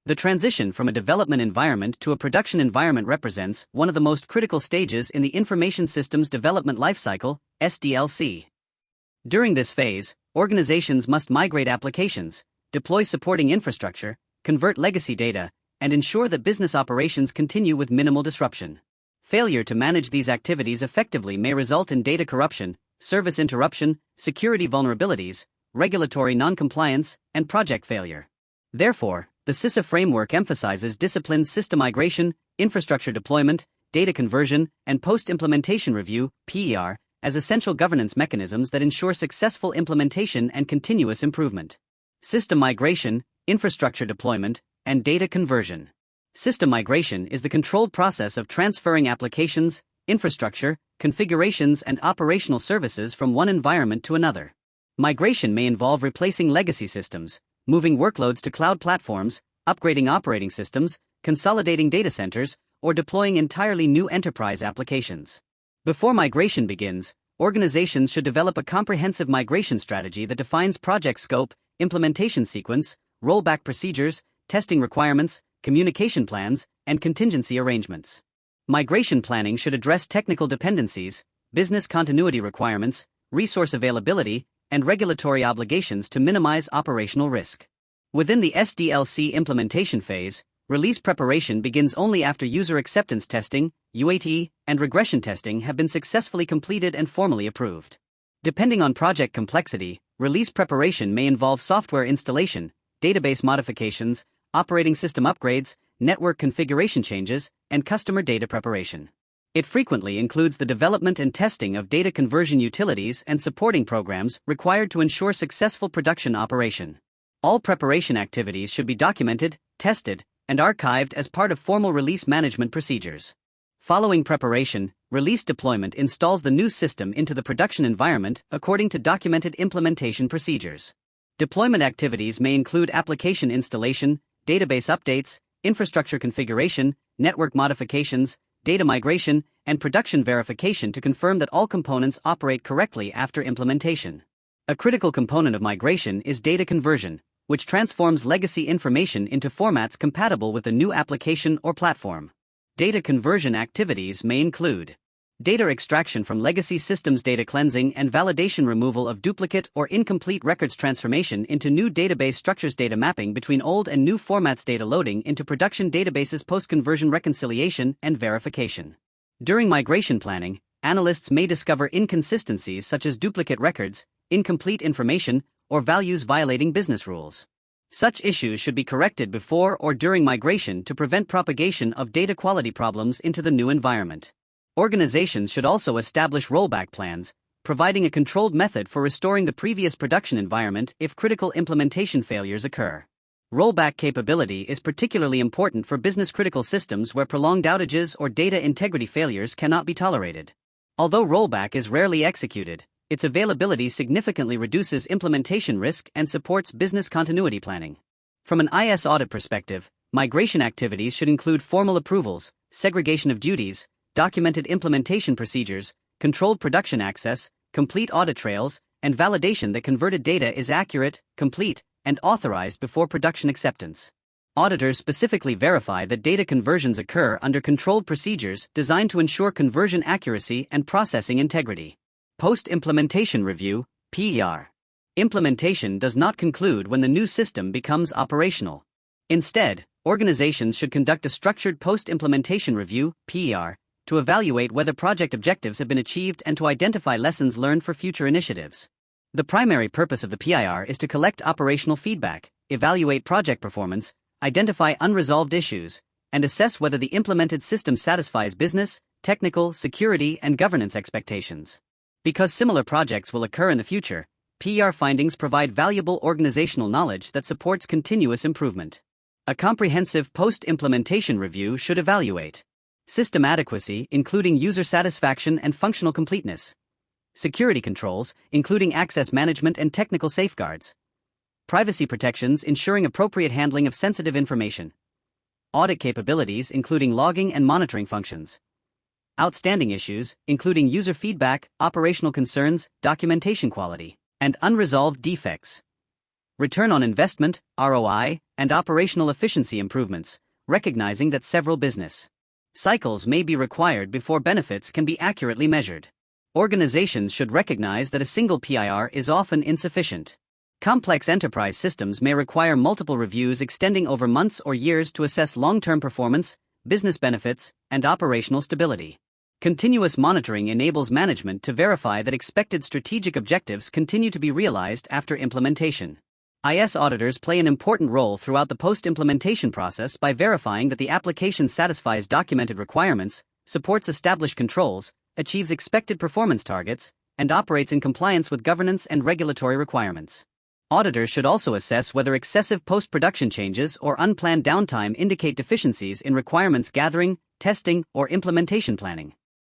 The transition from a development environment to a production environment represents one of the most critical stages in the Information Systems Development Lifecycle, SDLC. During this phase, organizations must migrate applications, deploy supporting infrastructure, convert legacy data, and ensure that business operations continue with minimal disruption. Failure to manage these activities effectively may result in data corruption, service interruption, security vulnerabilities, regulatory non-compliance, and project failure. Therefore, the CISA framework emphasizes disciplined system migration, infrastructure deployment, data conversion, and post-implementation review (PER) as essential governance mechanisms that ensure successful implementation and continuous improvement. System migration, infrastructure deployment, and data conversion. System migration is the controlled process of transferring applications, infrastructure, configurations, and operational services from one environment to another. Migration may involve replacing legacy systems, moving workloads to cloud platforms, upgrading operating systems, consolidating data centers, or deploying entirely new enterprise applications. Before migration begins, organizations should develop a comprehensive migration strategy that defines project scope, implementation sequence, rollback procedures, testing requirements, communication plans, and contingency arrangements. Migration planning should address technical dependencies, business continuity requirements, resource availability, and regulatory obligations to minimize operational risk. Within the SDLC implementation phase, release preparation begins only after user acceptance testing, UAT, and regression testing have been successfully completed and formally approved. Depending on project complexity, release preparation may involve software installation, database modifications, operating system upgrades, network configuration changes, and customer data preparation. It frequently includes the development and testing of data conversion utilities and supporting programs required to ensure successful production operation. All preparation activities should be documented, tested, and archived as part of formal release management procedures. Following preparation, release deployment installs the new system into the production environment according to documented implementation procedures. Deployment activities may include application installation, database updates, infrastructure configuration, network modifications, data migration, and production verification to confirm that all components operate correctly after implementation. A critical component of migration is data conversion, which transforms legacy information into formats compatible with the new application or platform. Data conversion activities may include data extraction from legacy systems, data cleansing and validation, removal of duplicate or incomplete records, transformation into new database structures, data mapping between old and new formats, data loading into production databases, post-conversion reconciliation and verification. During migration planning, analysts may discover inconsistencies such as duplicate records, incomplete information, or values violating business rules. Such issues should be corrected before or during migration to prevent propagation of data quality problems into the new environment. Organizations should also establish rollback plans, providing a controlled method for restoring the previous production environment if critical implementation failures occur. Rollback capability is particularly important for business-critical systems where prolonged outages or data integrity failures cannot be tolerated. Although rollback is rarely executed, its availability significantly reduces implementation risk and supports business continuity planning. From an IS audit perspective, migration activities should include formal approvals, segregation of duties, documented implementation procedures, controlled production access, complete audit trails, and validation that converted data is accurate, complete, and authorized before production acceptance. Auditors specifically verify that data conversions occur under controlled procedures designed to ensure conversion accuracy and processing integrity. Post-implementation review, PER. Implementation does not conclude when the new system becomes operational. Instead, organizations should conduct a structured post-implementation review, PER, to evaluate whether project objectives have been achieved and to identify lessons learned for future initiatives. The primary purpose of the PIR is to collect operational feedback, evaluate project performance, identify unresolved issues, and assess whether the implemented system satisfies business, technical, security, and governance expectations. Because similar projects will occur in the future, PIR findings provide valuable organizational knowledge that supports continuous improvement. A comprehensive post-implementation review should evaluate system adequacy, including user satisfaction and functional completeness, security controls, including access management and technical safeguards, privacy protections, ensuring appropriate handling of sensitive information, audit capabilities, including logging and monitoring functions, outstanding issues, including user feedback, operational concerns, documentation quality, and unresolved defects, return on investment, ROI, and operational efficiency improvements, recognizing that several business cycles may be required before benefits can be accurately measured. Organizations should recognize that a single PIR is often insufficient. Complex enterprise systems may require multiple reviews extending over months or years to assess long-term performance, business benefits, and operational stability. Continuous monitoring enables management to verify that expected strategic objectives continue to be realized after implementation. IS auditors play an important role throughout the post-implementation process by verifying that the application satisfies documented requirements, supports established controls, achieves expected performance targets, and operates in compliance with governance and regulatory requirements. Auditors should also assess whether excessive post-production changes or unplanned downtime indicate deficiencies in requirements gathering, testing, or implementation planning.